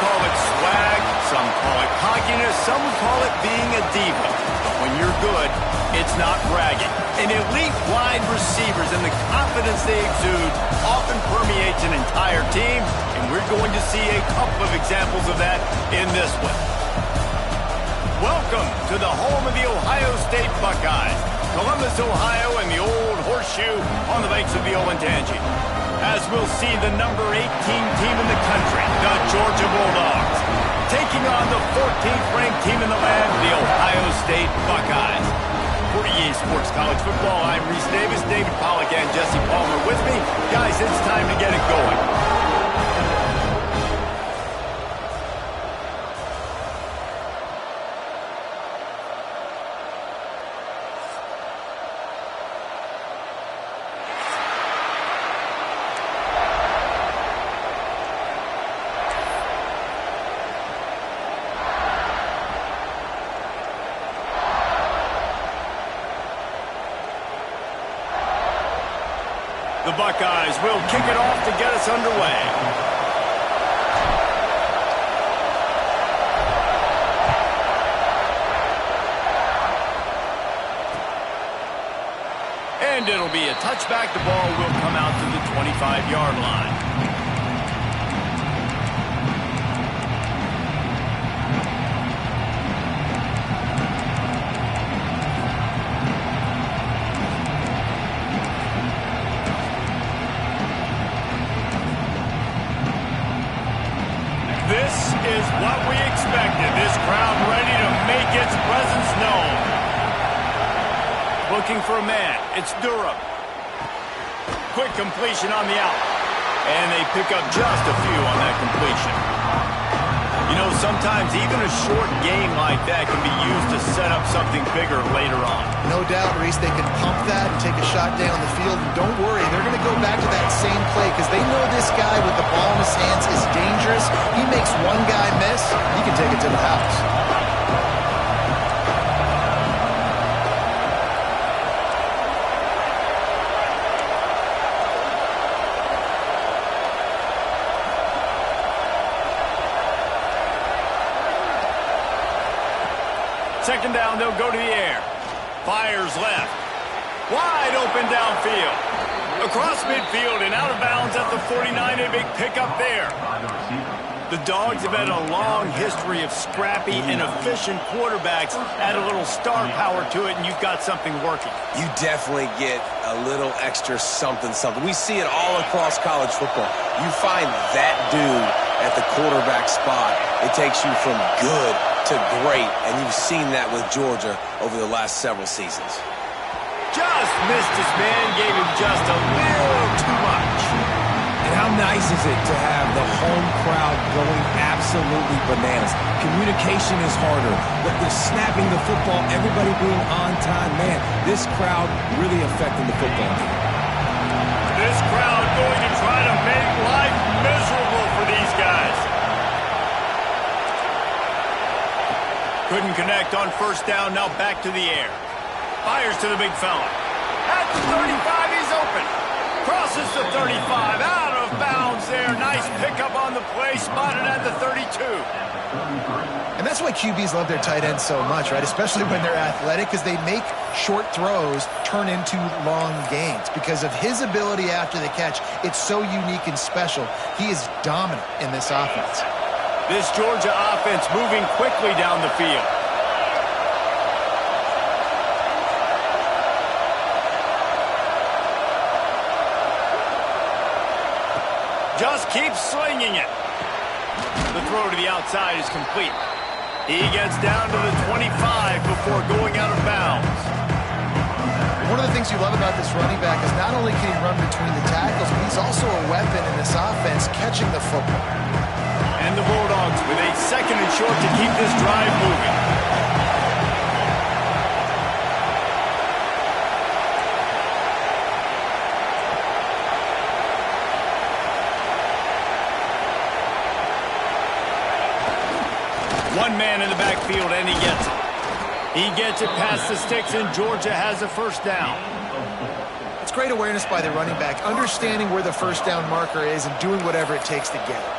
call it swag, some call it cockiness, some would call it being a diva. But when you're good, it's not bragging. An elite wide receivers and the confidence they exude often permeates an entire team, and we're going to see a couple of examples of that in this one. Welcome to the home of the Ohio State Buckeyes, Columbus, Ohio, and the old horseshoe on the banks of the Olentangy. As we'll see the number 18 team in the country, the Georgia Bulldogs, taking on the 14th ranked team in the land, the Ohio State Buckeyes. For EA Sports College Football, I'm Reese Davis, David Pollack, and Jesse Palmer with me. Guys, it's time to get it going. The Buckeyes will kick it off to get us underway. And it'll be a touchback. The ball will come out to the 25-yard line. This is what we expected. This crowd ready to make its presence known. Looking for a man. It's Durham. Quick completion on the out. And they pick up just a few on that completion. You know, sometimes even a short game like that can be used to set up something bigger later on. No doubt, Reese, they can pump that and take a shot down the field. And don't worry, they're going to go back to that same play because they know this guy with the ball in his hands is dangerous. He makes one guy miss, he can take it to the house. Second down, they'll go to the air. Fires left. Wide open downfield. Across midfield and out of bounds at the 49. A big pickup there. The Dogs have had a long history of scrappy and efficient quarterbacks. Add a little star power to it, and you've got something working. You definitely get a little extra something. We see it all across college football. You find that dude at the quarterback spot, it takes you from good to great, and you've seen that with Georgia over the last several seasons. Just missed his man, gave him just a little too much. And how nice is it to have the home crowd going absolutely bananas? Communication is harder, but the snapping the football, everybody being on time, man, this crowd really affecting the football game. This crowd going to try to make life miserable for these guys. Couldn't connect on first down, now back to the air. Fires to the big fella. At the 35, he's open. Crosses the 35, out of bounds there. Nice pickup on the play, spotted at the 32. And that's why QBs love their tight ends so much, right? Especially when they're athletic, because they make short throws turn into long gains. Because of his ability after the catch, it's so unique and special. He is dominant in this offense. This Georgia offense moving quickly down the field. Just keeps slinging it. The throw to the outside is complete. He gets down to the 25 before going out of bounds. One of the things you love about this running back is not only can he run between the tackles, but he's also a weapon in this offense catching the football. And the Bulldogs with a second and short to keep this drive moving. One man in the backfield, and he gets it. He gets it past the sticks, and Georgia has a first down. It's great awareness by the running back, understanding where the first down marker is and doing whatever it takes to get it.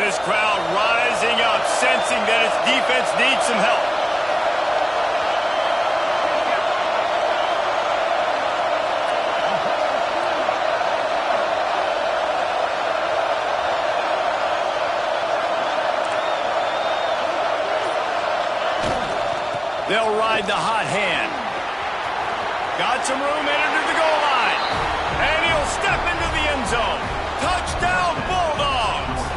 this crowd rising up, sensing that its defense needs some help. They'll ride the hot hand. Got some room headed to the goal line. And he'll step into the end zone. Touchdown, Bulldogs!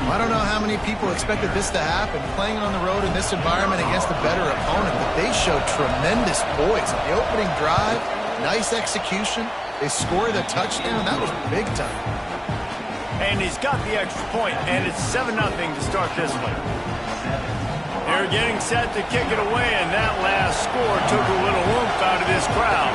I don't know how many people expected this to happen, playing on the road in this environment against a better opponent, but they showed tremendous poise. On the opening drive, nice execution. They scored a touchdown. That was big time. And he's got the extra point, and it's 7-0 to start this one. They're getting set to kick it away, and that last score took a little oomph out of this crowd.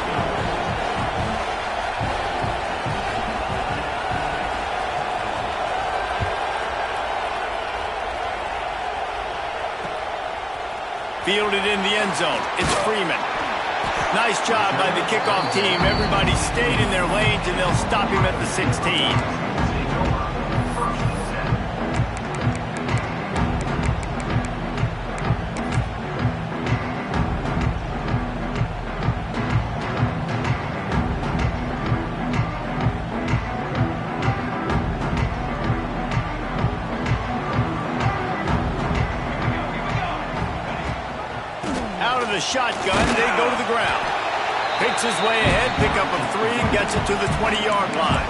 Fielded in the end zone. It's Freeman. Nice job by the kickoff team. Everybody stayed in their lanes, and they'll stop him at the 16. Shotgun, they go to the ground. Picks his way ahead, pick up of 3, and gets it to the 20-yard line.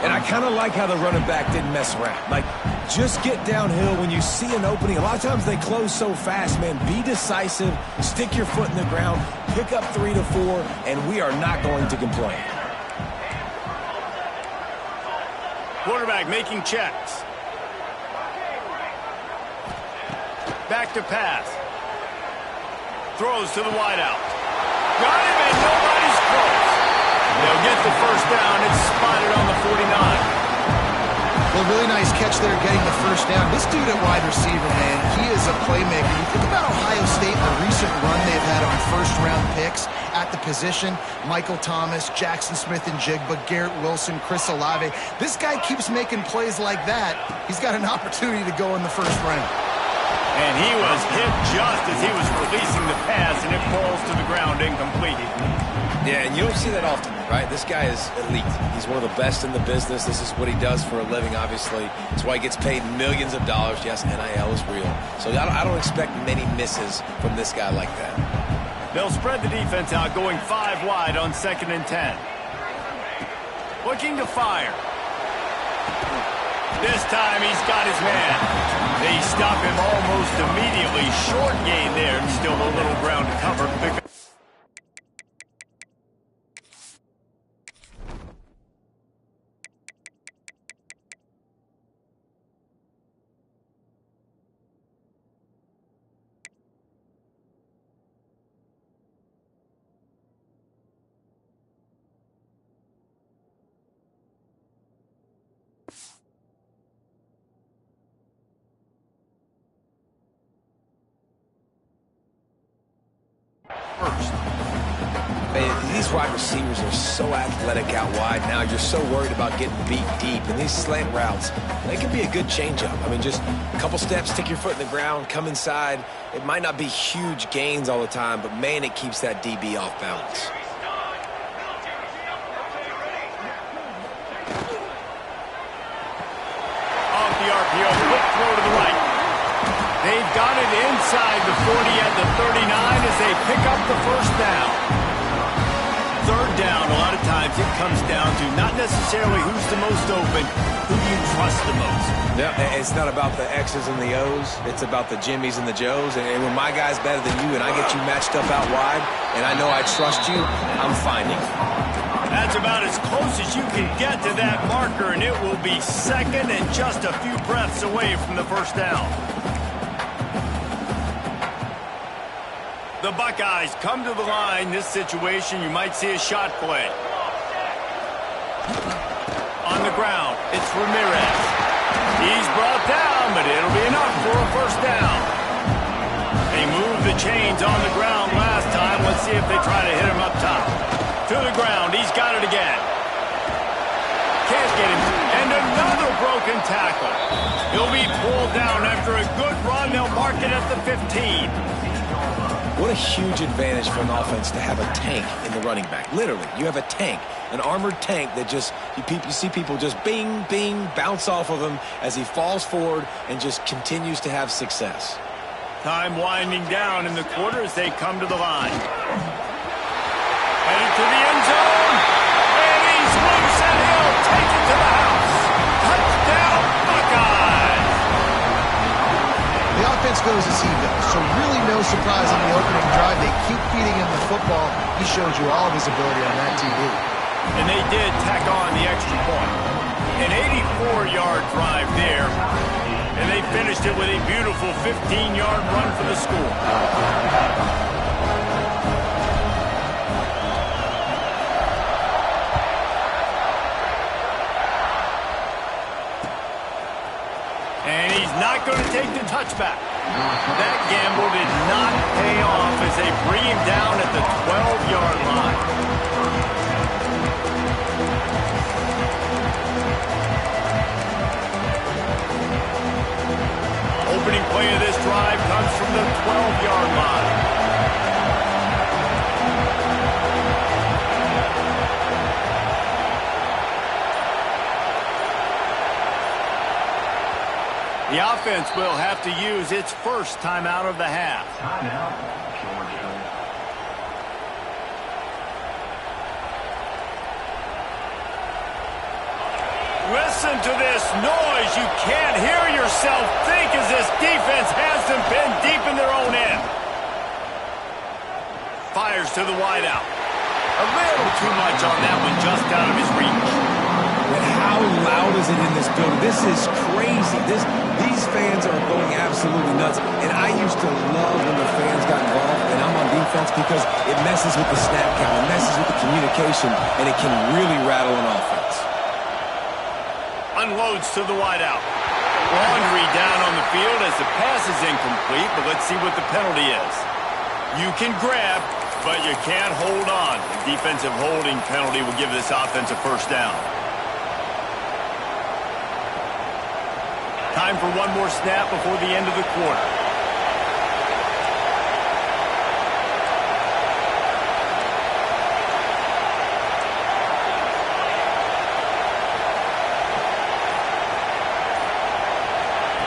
And I kind of like how the running back didn't mess around. Like, just get downhill when you see an opening. A lot of times they close so fast, man. Be decisive, stick your foot in the ground, pick up 3 to 4, and we are not going to complain. Quarterback making checks. Back to pass. Throws to the wideout. Got him, and nobody's close. They'll get the first down. It's spotted on the 49. Well, really nice catch there getting the first down. This dude at wide receiver, man, he is a playmaker. You think about Ohio State and the recent run they've had on first-round picks at the position. Michael Thomas, Jackson Smith-Njigba, Garrett Wilson, Chris Olave. This guy keeps making plays like that. He's got an opportunity to go in the first round. And he was hit just as he was releasing the pass, and it falls to the ground incomplete. Yeah, and you don't see that often, right? This guy is elite. He's one of the best in the business. This is what he does for a living, obviously. That's why he gets paid millions of dollars. Yes, NIL is real. So I don't expect many misses from this guy like that. They'll spread the defense out, going 5 wide on 2nd and 10. Looking to fire. This time he's got his man. They stop him almost immediately. Short gain there, and still a little ground to cover. First. These wide receivers are so athletic out wide now. You're so worried about getting beat deep. And these slant routes, they can be a good changeup. I mean, just a couple steps, stick your foot in the ground, come inside. It might not be huge gains all the time, but, man, it keeps that DB off balance. Off the RPO, quick throw to the right. They've got it inside the 40 at the 39 as they pick up the first down. Third down, a lot of times it comes down to not necessarily who's the most open, who you trust the most. Yeah, it's not about the X's and the O's. It's about the Jimmies and the Joes. And when my guy's better than you and I get you matched up out wide and I know I trust you, I'm finding. That's about as close as you can get to that marker, and it will be second and just a few breaths away from the first down. The Buckeyes come to the line. This situation, you might see a shot play. On the ground, it's Ramirez. He's brought down, but it'll be enough for a first down. They moved the chains on the ground last time. Let's see if they try to hit him up top. To the ground, he's got it again. Can't get him. And Another broken tackle. He'll be pulled down after a good run. They'll mark it at the 15. What a huge advantage for an offense to have a tank in the running back. Literally, you have a tank, an armored tank that just, you see people just bing, bing, bounce off of him as he falls forward and just continues to have success. Time winding down in the quarter as they come to the line. Headed to the end zone. And he's loose and he'll take it to the house. Touchdown, Buckeyes! The offense goes as he goes, so really no surprise on the opening drive. They keep feeding him the football. He showed you all of his ability on that TV. And they did tack on the extra point. An 84-yard drive there. And they finished it with a beautiful 15-yard run for the score. And he's not going to take the touchback. That gamble did not pay off as they bring him down at the 12-yard line. Opening play of this drive comes from the 12-yard line. The offense will have to use its first timeout of the half. Listen to this noise. You can't hear yourself think as this defense has them pinned deep in their own end. Fires to the wideout. A little too much on that one, just out of his reach. But how loud is it in this building? This is crazy. These fans are going absolutely nuts. And I used to love when the fans got involved, and I'm on defense because it messes with the snap count, it messes with the communication, and it can really rattle an offense. Unloads to the wideout. Laundry down on the field as the pass is incomplete, but let's see what the penalty is. You can grab, but you can't hold on. The defensive holding penalty will give this offense a first down. Time for one more snap before the end of the quarter.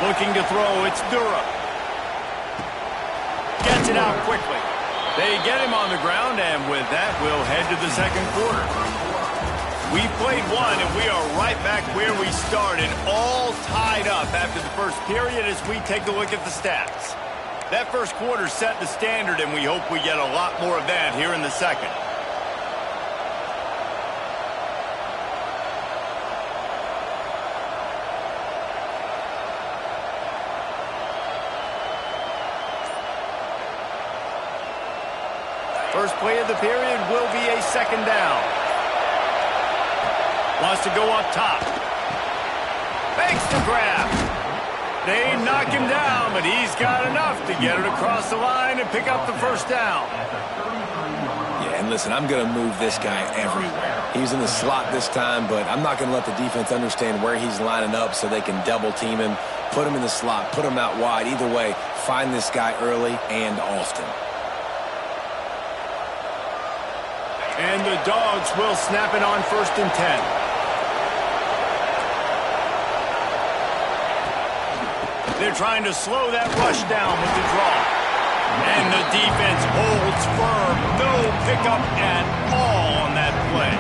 Looking to throw, it's Durham. Gets it out quickly. They get him on the ground, and with that, we'll head to the second quarter. We played one, and we are right back where we started, all tied up after the first period as we take a look at the stats. That first quarter set the standard, and we hope we get a lot more of that here in the second. First play of the period will be a second down. Wants to go up top. Makes the grab. They knock him down, but he's got enough to get it across the line and pick up the first down. Yeah, and listen, I'm going to move this guy everywhere. He's in the slot this time, but I'm not going to let the defense understand where he's lining up so they can double team him, put him in the slot, put him out wide. Either way, find this guy early and often. And the Dogs will snap it on 1st and 10. They're trying to slow that rush down with the draw. And the defense holds firm. No pickup at all on that play.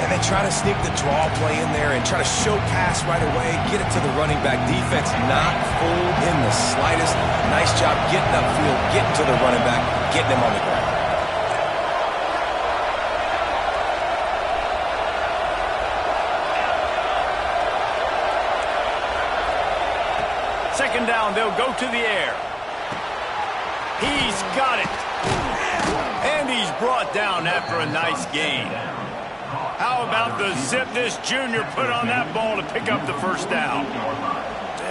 And they try to sneak the draw play in there and try to show pass right away, get it to the running back. Defense not fooled in the slightest. Nice job getting upfield, getting to the running back, getting him on the ground. Second down, they'll go to the air. He's got it. And he's brought down after a nice gain. How about the zip this junior put on that ball to pick up the first down?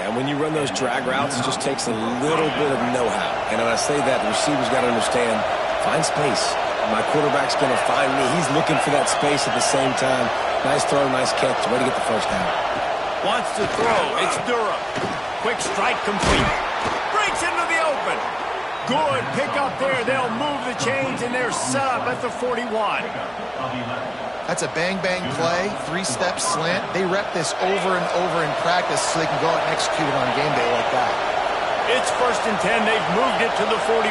And when you run those drag routes, it just takes a little bit of know-how. And when I say that, the receivers got to understand, find space. My quarterback's going to find me. He's looking for that space at the same time. Nice throw, nice catch. Way to get the first down. Wants to throw. It's Durham. Quick strike complete. Breaks into the open. Good pick up there. They'll move the chains, and they're set up at the 41. That's a bang-bang play, three-step slant. They rep this over and over in practice so they can go out and execute it on game day like that. It's 1st and 10. They've moved it to the 41.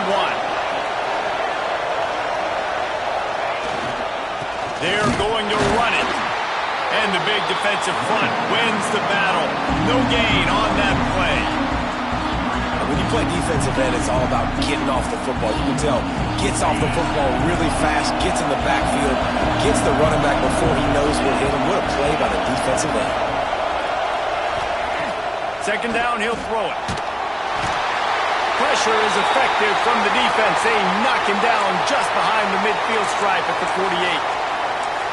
They're going to run it. And the big defensive front wins the battle. No gain on that play. When you play defensive end, it's all about getting off the football. You can tell, gets off the football really fast, gets in the backfield, gets the running back before he knows what hit him. What a play by the defensive end. 2nd down, he'll throw it. Pressure is effective from the defense. They knock him down just behind the midfield stripe at the 48.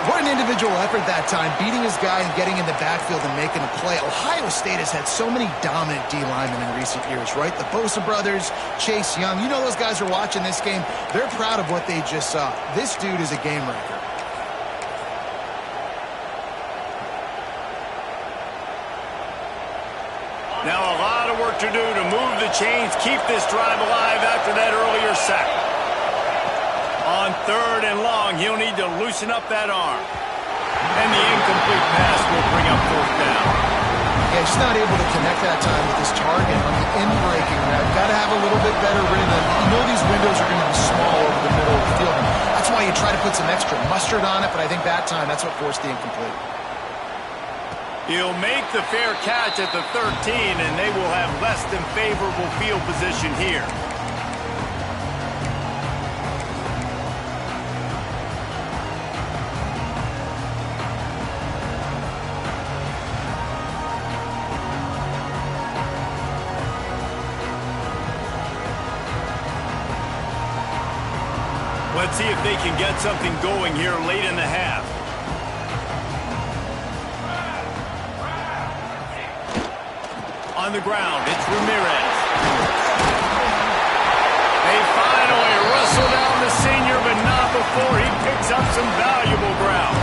What an individual effort that time, beating his guy and getting in the backfield and making a play. Ohio State has had so many dominant D linemen in recent years, right? The Bosa brothers, Chase Young. You know those guys are watching this game. They're proud of what they just saw. This dude is a game wrecker. Now a lot of work to do to move the chains, keep this drive alive after that earlier sack. On 3rd and long, he'll need to loosen up that arm. And the incomplete pass will bring up 4th down. Yeah, just not able to connect that time with his target on the in-breaking route. Got to have a little bit better rhythm. You know these windows are going to be small over the middle of the field. And that's why you try to put some extra mustard on it, but I think that time, that's what forced the incomplete. He'll make the fair catch at the 13, and they will have less than favorable field position here. Let's see if they can get something going here late in the half. On the ground, it's Ramirez. They finally wrestle down the senior, but not before he picks up some valuable ground.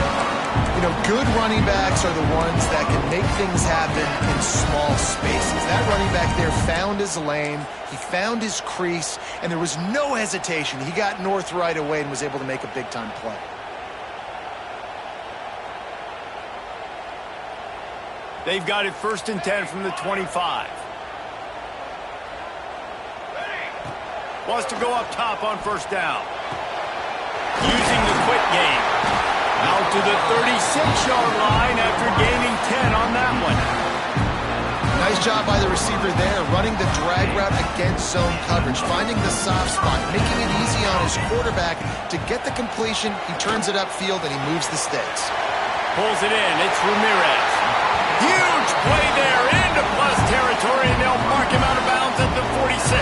You know, good running backs are the ones that can make things happen in small spaces. That running back there found his lane, he found his crease, and there was no hesitation. He got north right away and was able to make a big-time play. They've got it 1st and 10 from the 25. Wants to go up top on 1st down. Using the quick game. Out to the 36-yard line after gaining 10 on that one. Nice job by the receiver there, running the drag route against zone coverage, finding the soft spot, making it easy on his quarterback to get the completion. He turns it upfield, and he moves the sticks. Pulls it in. It's Ramirez. Huge play there into plus territory, and they'll mark him out of bounds at the 46.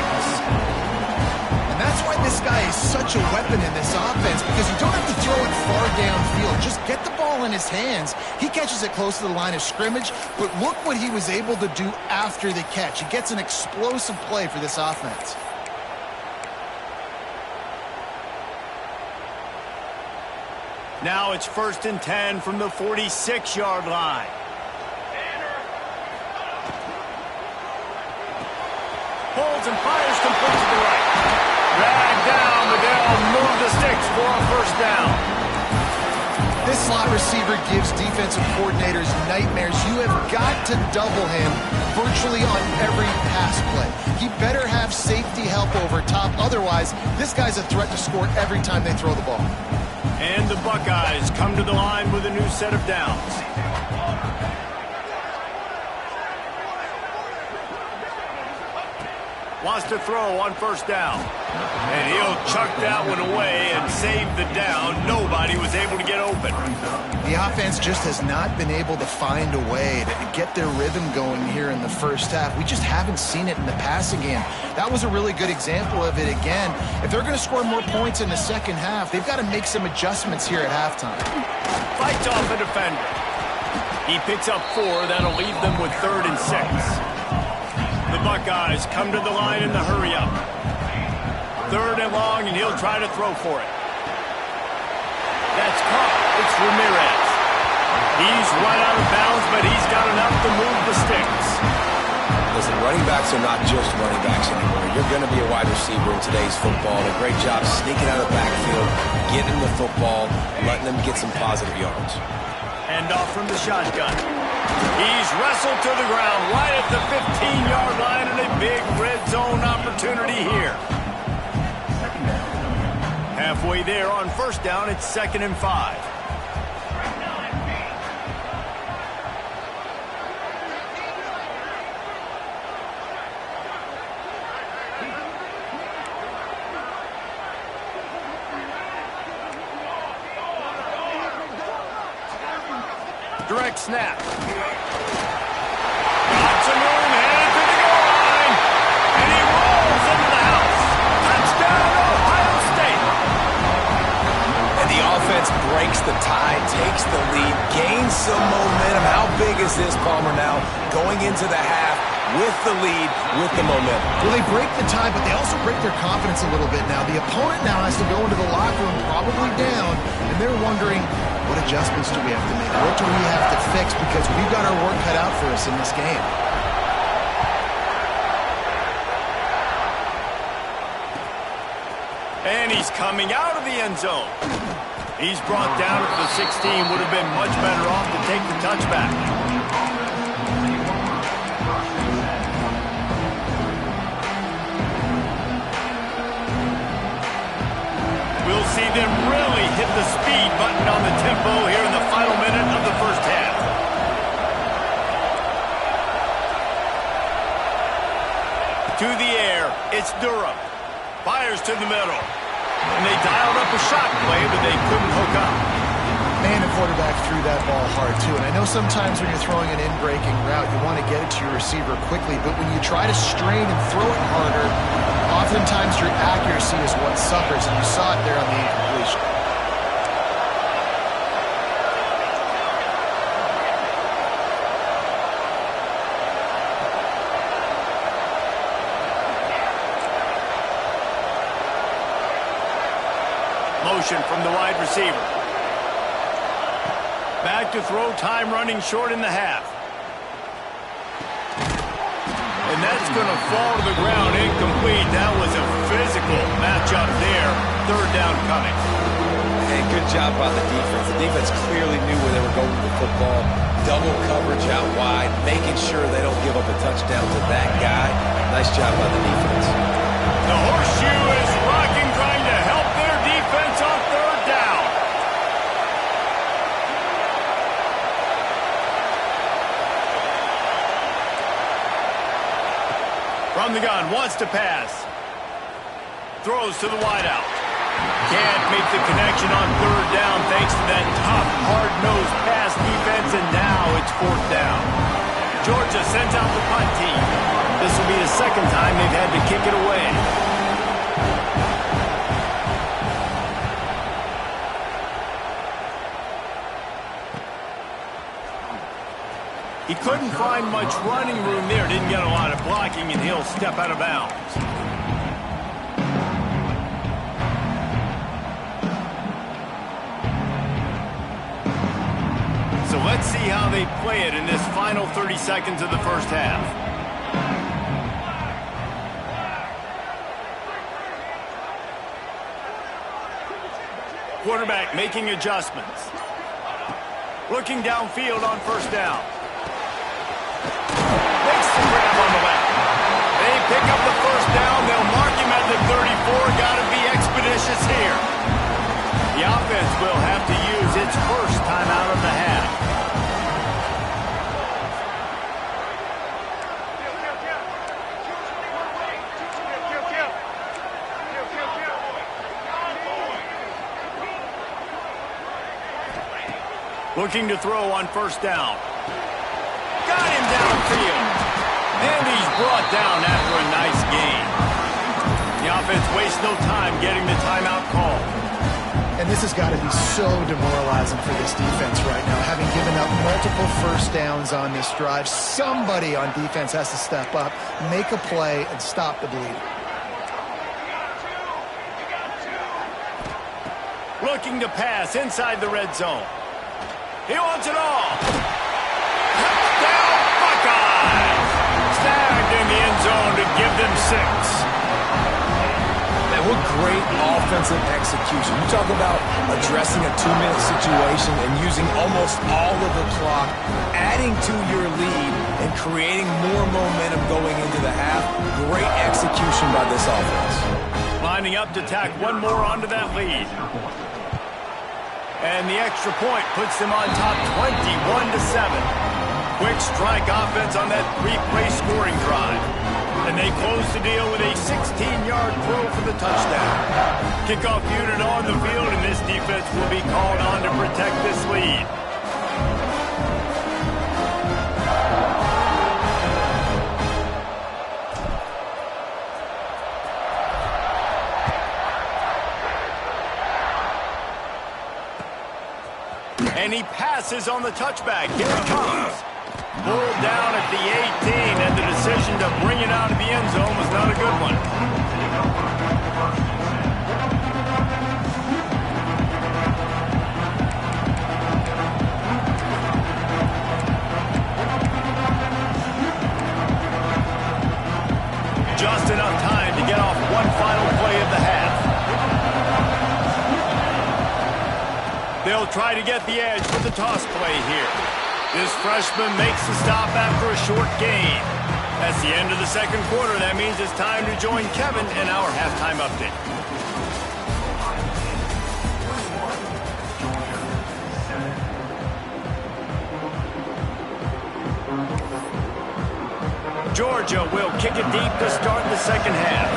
And that's why this guy is such a weapon in this offense, because you don't have to throw it far downfield. Just get the ball in his hands. He catches it close to the line of scrimmage, but look what he was able to do after the catch. He gets an explosive play for this offense. Now it's 1st and 10 from the 46-yard line. Holds and fires complete to the right. Dragged down, but they'll move the sticks for a 1st down. This slot receiver gives defensive coordinators nightmares. You have got to double him virtually on every pass play. He better have safety help over top. Otherwise, this guy's a threat to score every time they throw the ball. And the Buckeyes come to the line with a new set of downs. Wants to throw on 1st down. And he'll chuck that one away and save the down. Nobody was able to get open. The offense just has not been able to find a way to get their rhythm going here in the 1st half. We just haven't seen it in the passing game. That was a really good example of it again. If they're going to score more points in the 2nd half, they've got to make some adjustments here at halftime. Fights off a defender. He picks up 4. That'll leave them with 3rd and 6. The Buckeyes come to the line in the hurry-up. 3rd and long, and he'll try to throw for it. It's Ramirez. He's run out of bounds, but he's got enough to move the sticks. Listen, running backs are not just running backs anymore. You're going to be a wide receiver in today's football. And a great job sneaking out of the backfield, getting the football, letting them get some positive yards. Hand off from the shotgun. He's wrestled to the ground right at the 15-yard line, and a big red zone opportunity here. Halfway there on first down, it's 2nd and 5. Direct snap. Got some room, headed to the goal line. And he rolls into the house. Touchdown, Ohio State. And the offense breaks the tie, takes the lead, gains some momentum. How big is this, Palmer, now? Going into the half with the lead, with the momentum. Well, they break the tie, but they also break their confidence a little bit now. The opponent now has to go into the locker room probably down, and they're wondering, what adjustments do we have to make? What do we have to fix? Because we've got our work cut out for us in this game. And he's coming out of the end zone. He's brought down at the 16. Would have been much better off to take the touchback. We'll see them really hit the speed button on the tempo here in the final minute of the first half. To the air, it's Durham. Fires to the middle. And they dialed up a shot play, but they couldn't hook up. Man, the quarterback threw that ball hard, too. And I know sometimes when you're throwing an in-breaking route, you want to get it to your receiver quickly. But when you try to strain and throw it harder, oftentimes your accuracy is what suffers. And you saw it there on the incompletion. Motion from the wide receiver. Back to throw, time running short in the half. And that's going to fall to the ground, incomplete. That was a physical matchup there. Third down coming. Hey, good job by the defense. The defense clearly knew where they were going with the football. Double coverage out wide, making sure they don't give up a touchdown to that guy. Nice job by the defense. The horseshoe is rocking, trying to help their defense on third down. From the gun, wants to pass. Throws to the wideout. Can't make the connection on third down thanks to that tough, hard-nosed pass defense, and now it's fourth down. Georgia sends out the punt team. This will be the second time they've had to kick it away. He couldn't find much running room there. Didn't get a lot of blocking, and he'll step out of bounds. So let's see how they play it in this final 30 seconds of the first half. Quarterback making adjustments. Looking downfield on first down. Makes the grab on the left. They pick up the first down. They'll mark him at the 34. Got to be expeditious here. The offense will have to use its first timeout of the half. Looking to throw on first down. Got him downfield. And he's brought down after a nice gain. The offense wastes no time getting the timeout call. And this has got to be so demoralizing for this defense right now. Having given up multiple first downs on this drive, somebody on defense has to step up, make a play, and stop the bleeding. Looking to pass inside the red zone. He wants it all. Touchdown, Buckeyes! Snagged in the end zone to give them 6. Man, what great offensive execution. You talk about addressing a 2-minute situation and using almost all of the clock, adding to your lead and creating more momentum going into the half. Great execution by this offense. Lining up to tack one more onto that lead. And the extra point puts them on top 21-7. Quick strike offense on that 3-play scoring drive. And they close the deal with a 16-yard throw for the touchdown. Kickoff unit on the field, and this defense will be called on to protect this lead. And he passes on the touchback. Here it comes. Pulled down at the 18, and the decision to bring it out of the end zone was not a good one. Just enough time to get off one final play of the half. They'll try to get the edge with the toss play here. This freshman makes the stop after a short gain. That's the end of the second quarter. That means it's time to join Kevin in our halftime update. Georgia will kick it deep to start the second half.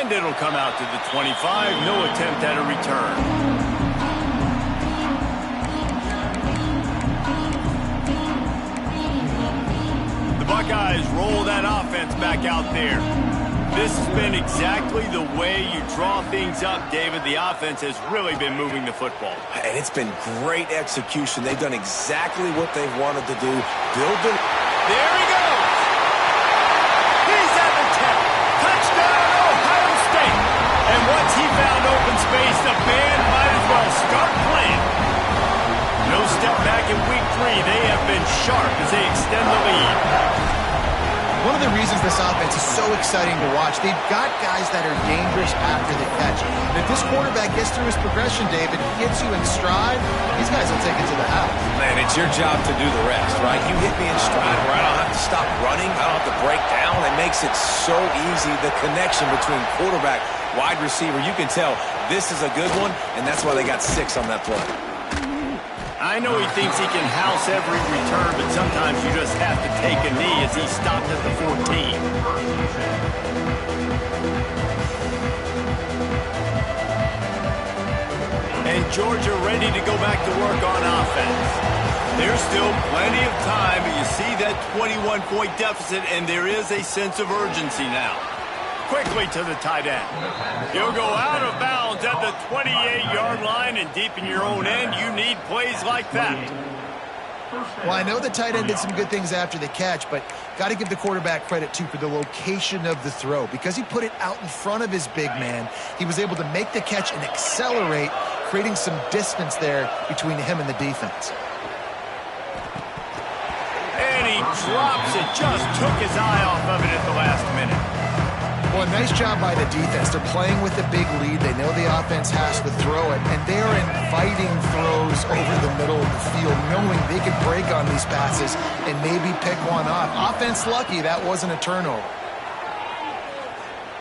And it'll come out to the 25. No attempt at a return. The Buckeyes roll that offense back out there. This has been exactly the way you draw things up, David. The offense has really been moving the football. And it's been great execution. They've done exactly what they've wanted to do. Build the... There he goes! He's at the 10. Touchdown, Ohio State! And once he found open space, the band might as well start playing. No step back in week 3. They have been sharp as they extend the lead. One of the reasons this offense is so exciting to watch, they've got guys that are dangerous after the catch. And if this quarterback gets through his progression, David, hits you in stride, these guys will take it to the house. Man, it's your job to do the rest, right? You hit me in stride where I don't have to stop running. I don't have to break down. It makes it so easy, the connection between quarterback, wide receiver. You can tell this is a good one, and that's why they got 6 on that play. I know he thinks he can house every return, but sometimes you just have to take a knee as he stopped at the 14. And Georgia ready to go back to work on offense. There's still plenty of time, but you see that 21-point deficit, and there is a sense of urgency now. Quickly to the tight end. He'll go out of bounds at the 28-yard line, and deep in your own end, you need plays like that. Well, I know the tight end did some good things after the catch, but got to give the quarterback credit, too, for the location of the throw. Because he put it out in front of his big man, he was able to make the catch and accelerate, creating some distance there between him and the defense. And he drops it, just took his eye off of it at the last minute. Well, a nice job by the defense. They're playing with a big lead. They know the offense has to throw it, and they are inviting throws over the middle of the field, knowing they can break on these passes and maybe pick one off. Offense lucky that wasn't a turnover.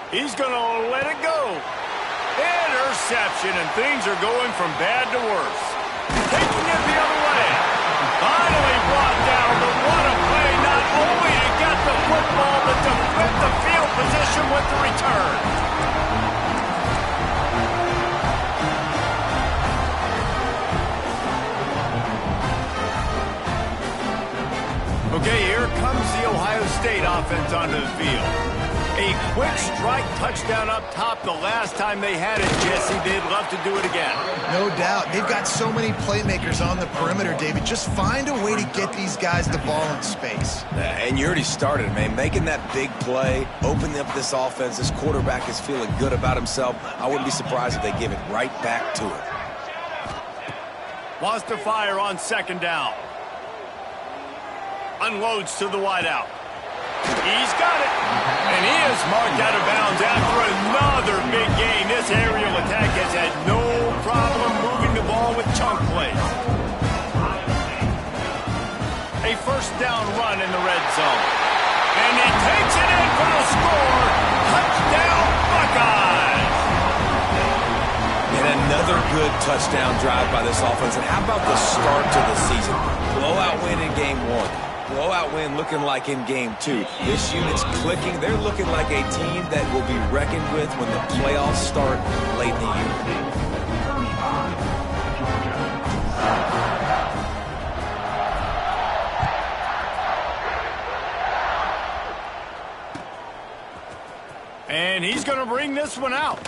He's going to let it go. Interception, and things are going from bad to worse. Taking it the other way. Finally brought down, but what a play, not only to get the football, but to flip the field position with the return. Okay, here comes the Ohio State offense onto the field. A quick strike touchdown up top the last time they had it, Jesse. They'd love to do it again. No doubt. They've got so many playmakers on the perimeter, David. Just find a way to get these guys the ball in space. And you already started, man. Making that big play, opening up this offense. This quarterback is feeling good about himself. I wouldn't be surprised if they give it right back to him. Wants to fire on second down. Unloads to the wideout. He's got it. And he is marked out of bounds after another big gain. This aerial attack has had no problem moving the ball with chunk plays. A first down run in the red zone. And he takes it in for the score. Touchdown, Buckeyes. And another good touchdown drive by this offense. And how about the start to the season? Blowout win in game 1. Blowout win looking like in game 2. This unit's clicking. They're looking like a team that will be reckoned with when the playoffs start late in the year. And he's going to bring this one out.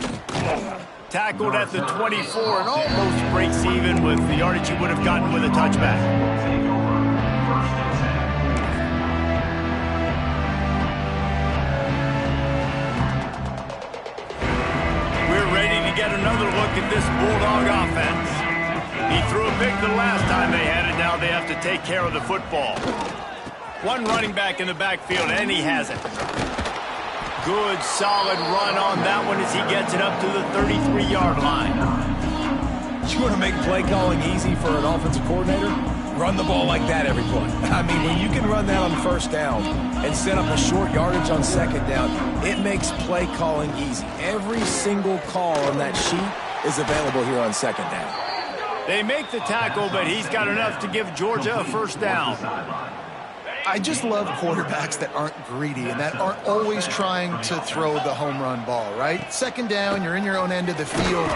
Tackled at the 24 and almost breaks even with the yardage he would have gotten with a touchback. Get another look at this Bulldog offense. He threw a pick the last time they had it. Now they have to take care of the football. One running back in the backfield, and he has it. Good, solid run on that one as he gets it up to the 33-yard line. You want to make play calling easy for an offensive coordinator? Run the ball like that every play. I mean, when you can run that on first down and set up a short yardage on second down, it makes play calling easy. Every single call on that sheet is available here on second down. They make the tackle, but he's got enough to give Georgia a first down. I just love quarterbacks that aren't greedy and that aren't always trying to throw the home run ball, right? Second down, you're in your own end of the field.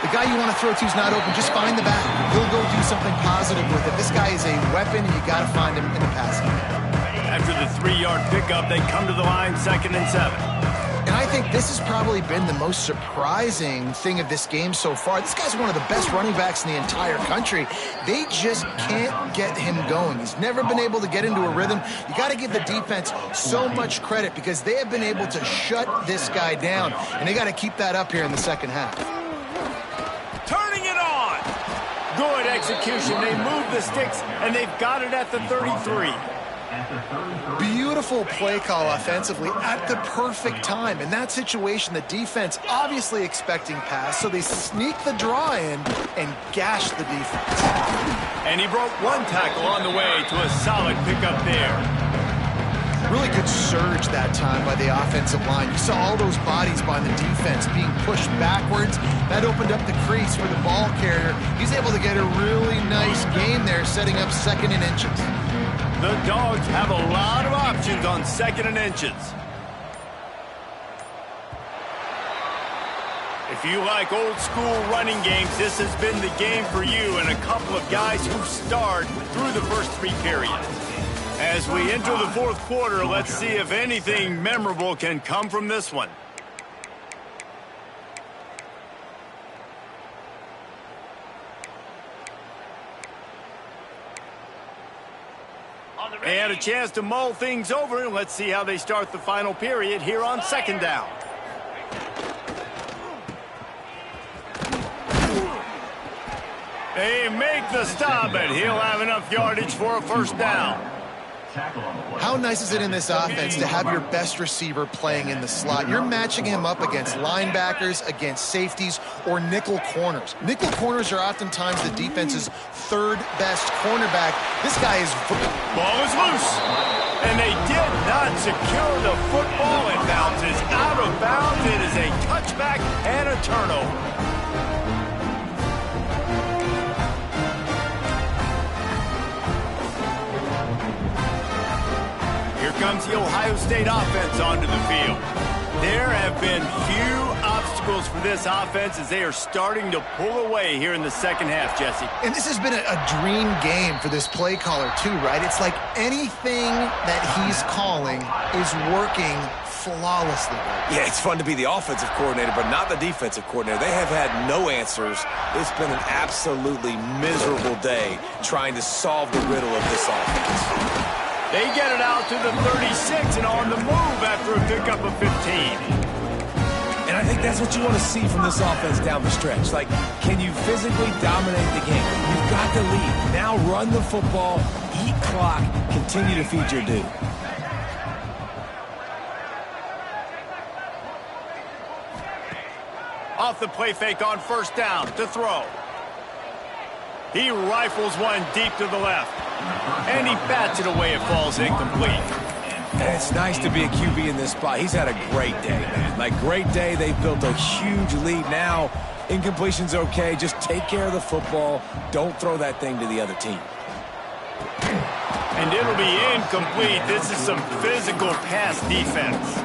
The guy you want to throw to is not open. Just find the back. He'll go do something positive with it. This guy is a weapon, and you got to find him in the passing game. After the 3-yard pickup, they come to the line, 2nd and 7. And I think this has probably been the most surprising thing of this game so far. This guy's one of the best running backs in the entire country. They just can't get him going. He's never been able to get into a rhythm. You got to give the defense so much credit because they have been able to shut this guy down, and they got to keep that up here in the second half. Turning it on. Good execution. They move the sticks, and they've got it at the 33. Beautiful play call offensively at the perfect time. In that situation, the defense obviously expecting pass, so they sneak the draw in and gash the defense. And he broke one tackle on the way to a solid pickup there. Really good surge that time by the offensive line. You saw all those bodies by the defense being pushed backwards. That opened up the crease for the ball carrier. He's able to get a really nice gain there, setting up 2nd and inches. The Dogs have a lot of options on 2nd and inches. If you like old school running games, this has been the game for you and a couple of guys who starred through the first 3 periods. As we enter the 4th quarter, let's see if anything memorable can come from this one. They had a chance to mull things over, and let's see how they start the final period here on 2nd down. They make the stop, and he'll have enough yardage for a first down. How nice is it in this offense to have your best receiver playing in the slot? You're matching him up against linebackers, against safeties, or nickel corners. Nickel corners are oftentimes the defense's 3rd best cornerback. This guy is... Ball is loose. And they did not secure the football. It bounces out of bounds. It is a touchback and a turnover. Here comes the Ohio State offense onto the field. There have been few obstacles for this offense as they are starting to pull away here in the second half, Jesse. And this has been a dream game for this play caller too, right? It's like anything that he's calling is working flawlessly good. Yeah, it's fun to be the offensive coordinator, but not the defensive coordinator. They have had no answers. It's been an absolutely miserable day trying to solve the riddle of this offense. They get it out to the 36 and on the move after a pickup of 15. And I think that's what you want to see from this offense down the stretch. Like, can you physically dominate the game? You've got the lead. Now run the football, eat clock, continue to feed your dude. Off the play fake on first down to throw. He rifles one deep to the left. And he bats it away. It falls incomplete. And it's nice to be a QB in this spot. He's had a great day, man. Like, great day. They've built a huge lead now. Incompletion's okay. Just take care of the football. Don't throw that thing to the other team. And it'll be incomplete. This is some physical pass defense.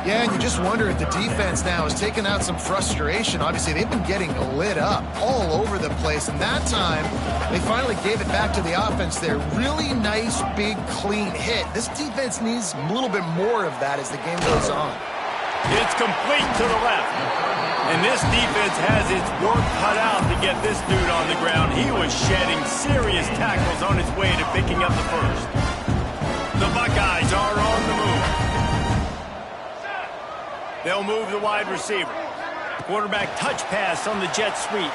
Yeah, and you just wonder if the defense now has taken out some frustration. Obviously, they've been getting lit up all over the place. And that time, they finally gave it back to the offense there. Really nice, big, clean hit. This defense needs a little bit more of that as the game goes on. It's complete to the left. And this defense has its work cut out to get this dude on the ground. He was shedding serious tackles on his way to picking up the first. The Buckeyes are on the move. They'll move the wide receiver. Quarterback touch pass on the jet sweep.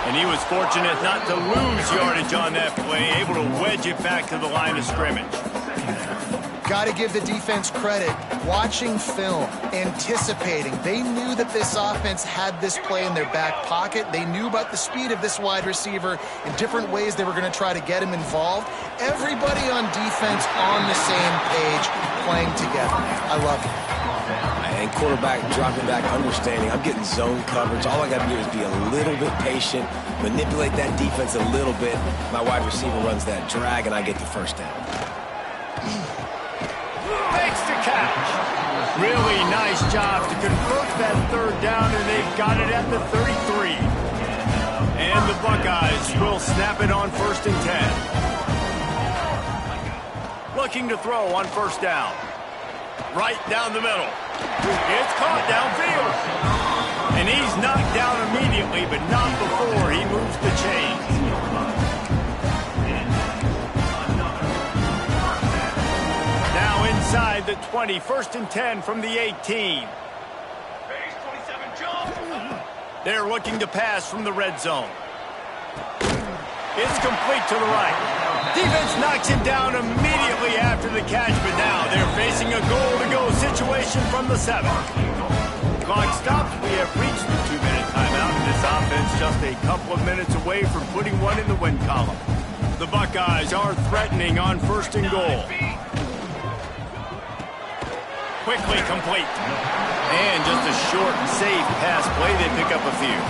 And he was fortunate not to lose yardage on that play, able to wedge it back to the line of scrimmage. Got to give the defense credit. Watching film, anticipating. They knew that this offense had this play in their back pocket. They knew about the speed of this wide receiver in different ways they were going to try to get him involved. Everybody on defense on the same page, playing together. I love it. And quarterback dropping back, understanding I'm getting zone coverage. All I got to do is be a little bit patient, manipulate that defense a little bit. My wide receiver runs that drag, and I get the first down. Makes the catch. Really nice job to convert that third down, and they've got it at the 33. And the Buckeyes will snap it on 1st and 10. Looking to throw on first down. Right down the middle. It's caught downfield. And he's knocked down immediately, but not before he moves the chains. Now inside the 20, 1st and 10 from the 18. They're looking to pass from the red zone. It's complete to the right. Defense knocks him down immediately after the catch, but now they're facing a goal-to-go situation from the 7. Clock stops. We have reached the 2-minute timeout, and this offense just a couple of minutes away from putting one in the win column. The Buckeyes are threatening on 1st and goal. Quickly complete. And just a short, safe pass play. They pick up a few.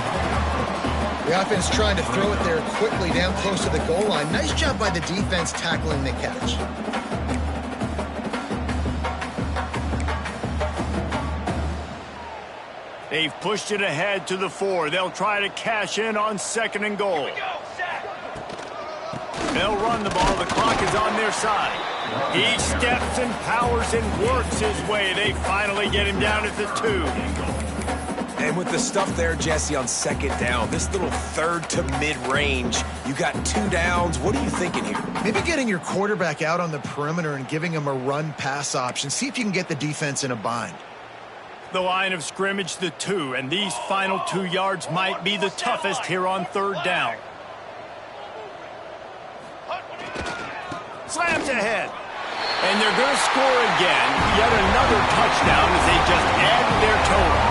The offense trying to throw it there quickly down close to the goal line. Nice job by the defense tackling the catch. They've pushed it ahead to the 4. They'll try to cash in on 2nd and goal. They'll run the ball. The clock is on their side. He steps and powers and works his way. They finally get him down at the 2. And with the stuff there, Jesse, on 2nd down, this little 3rd to mid-range, you got 2 downs. What are you thinking here? Maybe getting your quarterback out on the perimeter and giving him a run-pass option. See if you can get the defense in a bind. The line of scrimmage, the 2, and these final 2 yards might be the toughest here on 3rd down. Slams ahead. And they're going to score again. Yet another touchdown as they just add to their total.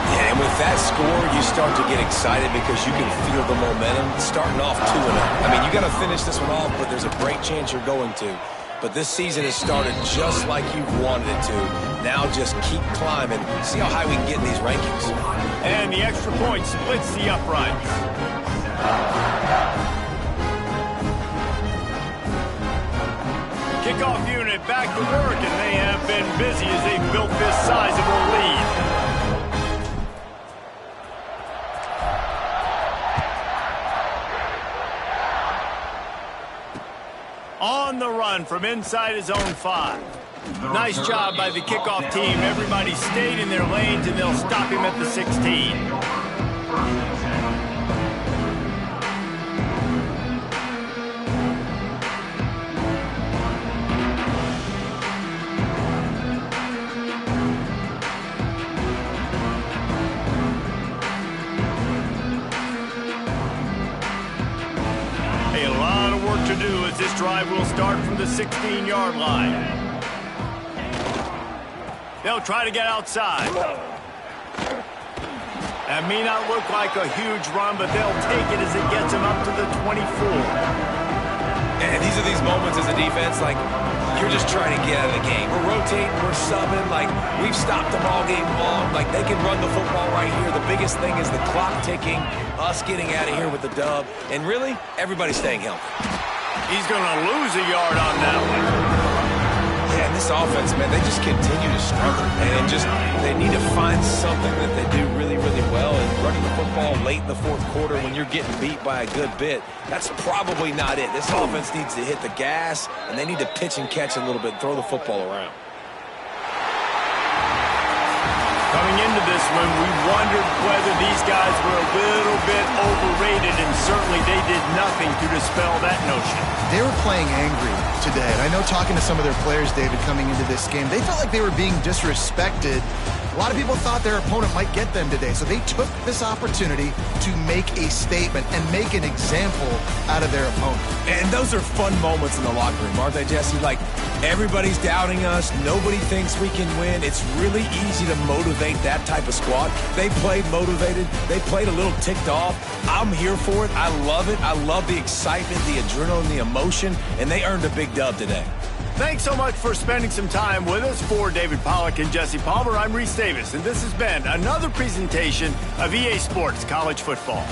Yeah, and with that score, you start to get excited because you can feel the momentum starting off 2-0. I mean, you got to finish this one off, but there's a great chance you're going to. But this season has started just like you've wanted it to. Now just keep climbing. See how high we can get in these rankings. And the extra point splits the uprights. Kickoff unit back to work, and they have been busy as they built this sizable lead. On the run from inside his own 5. Nice job by the kickoff team. Everybody stayed in their lanes, and they'll stop him at the 16. A lot of work to do as this drive will start from the 16-yard line. They'll try to get outside. That may not look like a huge run, but they'll take it as it gets them up to the 24. And these are these moments as a defense, like, you're just trying to get out of the game. We're rotating, we're subbing, like, we've stopped them all game long. Like, they can run the football right here. The biggest thing is the clock ticking, us getting out of here with the dub, and really, everybody staying healthy. He's going to lose a yard on that one. Yeah, and this offense, man, they just continue to struggle. And they need to find something that they do really, really well. And running the football late in the fourth quarter when you're getting beat by a good bit, that's probably not it. This offense needs to hit the gas, and they need to pitch and catch a little bit, throw the football around. Coming into this one, we wondered whether these guys were a little bit overrated, and certainly they did nothing to dispel that notion. They were playing angry today, and I know talking to some of their players, David, coming into this game, they felt like they were being disrespected. A lot of people thought their opponent might get them today, so they took this opportunity to make a statement and make an example out of their opponent. And those are fun moments in the locker room, aren't they, Jesse? Like, everybody's doubting us. Nobody thinks we can win. It's really easy to motivate that type of squad. They played motivated. They played a little ticked off. I'm here for it. I love it. I love the excitement, the adrenaline, the emotion, and they earned a big dub today. Thanks so much for spending some time with us. For David Pollack and Jesse Palmer, I'm Reese Davis, and this has been another presentation of EA Sports College Football.